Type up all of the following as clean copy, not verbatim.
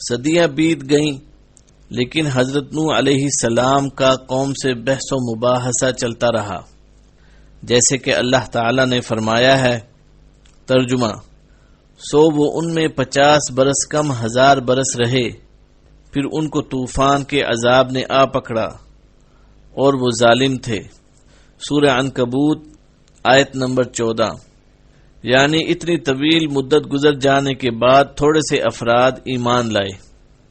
صدیاں بیت گئیں، لیکن حضرت نوح علیہ السلام کا قوم سے بحث و مباحثہ چلتا رہا، جیسے کہ اللہ تعالی نے فرمایا ہے۔ ترجمہ: سو وہ ان میں 50 برس کم 1000 برس رہے، پھر ان کو طوفان کے عذاب نے آ پکڑا اور وہ ظالم تھے۔ سورہ عنکبوت آیت نمبر 14۔ یعنی اتنی طویل مدت گزر جانے کے بعد تھوڑے سے افراد ایمان لائے۔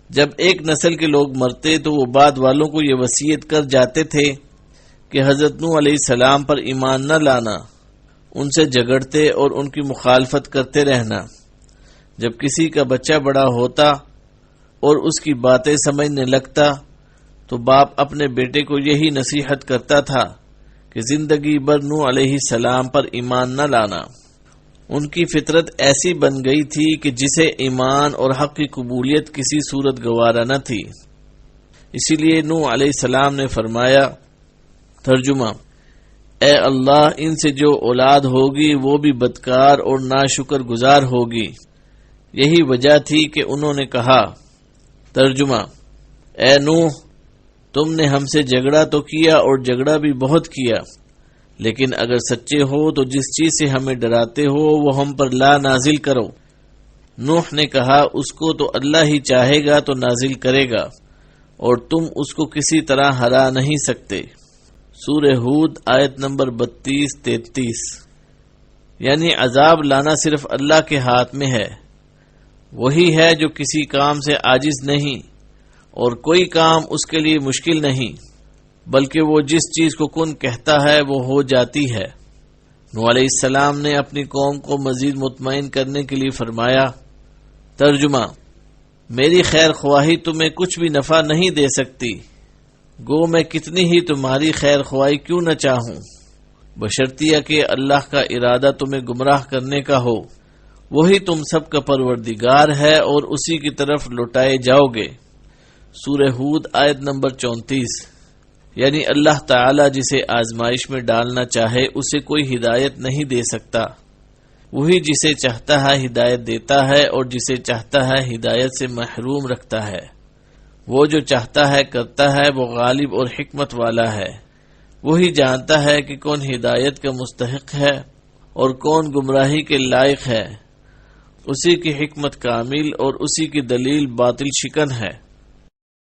جب ایک نسل کے لوگ مرتے تو وہ بعد والوں کو یہ وصیت کر جاتے تھے کہ حضرت نوح علیہ السلام پر ایمان نہ لانا، ان سے جھگڑتے اور ان کی مخالفت کرتے رہنا۔ جب کسی کا بچہ بڑا ہوتا اور اس کی باتیں سمجھنے لگتا تو باپ اپنے بیٹے کو یہی نصیحت کرتا تھا کہ زندگی بھر نوح علیہ السلام پر ایمان نہ لانا۔ ان کی فطرت ایسی بن گئی تھی کہ جسے ایمان اور حق کی قبولیت کسی صورت گوارا نہ تھی۔ اسی لیے نوح علیہ السلام نے فرمایا۔ ترجمہ: اے اللہ، ان سے جو اولاد ہوگی وہ بھی بدکار اور ناشکر گزار ہوگی۔ یہی وجہ تھی کہ انہوں نے کہا۔ ترجمہ: اے نوح، تم نے ہم سے جھگڑا تو کیا اور جھگڑا بھی بہت کیا، لیکن اگر سچے ہو تو جس چیز سے ہمیں ڈراتے ہو وہ ہم پر لا نازل کرو۔ نوح نے کہا، اس کو تو اللہ ہی چاہے گا تو نازل کرے گا، اور تم اس کو کسی طرح ہرا نہیں سکتے۔ سورہ ہود آیت نمبر 32-33۔ یعنی عذاب لانا صرف اللہ کے ہاتھ میں ہے۔ وہی ہے جو کسی کام سے عاجز نہیں، اور کوئی کام اس کے لیے مشکل نہیں، بلکہ وہ جس چیز کو کن کہتا ہے وہ ہو جاتی ہے۔ نوح علیہ السلام نے اپنی قوم کو مزید مطمئن کرنے کے لیے فرمایا۔ ترجمہ: میری خیر خواہی تمہیں کچھ بھی نفع نہیں دے سکتی، گو میں کتنی ہی تمہاری خیر خواہی کیوں نہ چاہوں، بشرطیہ کہ اللہ کا ارادہ تمہیں گمراہ کرنے کا ہو۔ وہی تم سب کا پروردگار ہے اور اسی کی طرف لوٹائے جاؤ گے۔ سورہ ہود آیت نمبر 34۔ یعنی اللہ تعالی جسے آزمائش میں ڈالنا چاہے اسے کوئی ہدایت نہیں دے سکتا، وہی جسے چاہتا ہے ہدایت دیتا ہے اور جسے چاہتا ہے ہدایت سے محروم رکھتا ہے۔ وہ جو چاہتا ہے کرتا ہے، وہ غالب اور حکمت والا ہے۔ وہی جانتا ہے کہ کون ہدایت کا مستحق ہے اور کون گمراہی کے لائق ہے۔ اسی کی حکمت کامل اور اسی کی دلیل باطل شکن ہے۔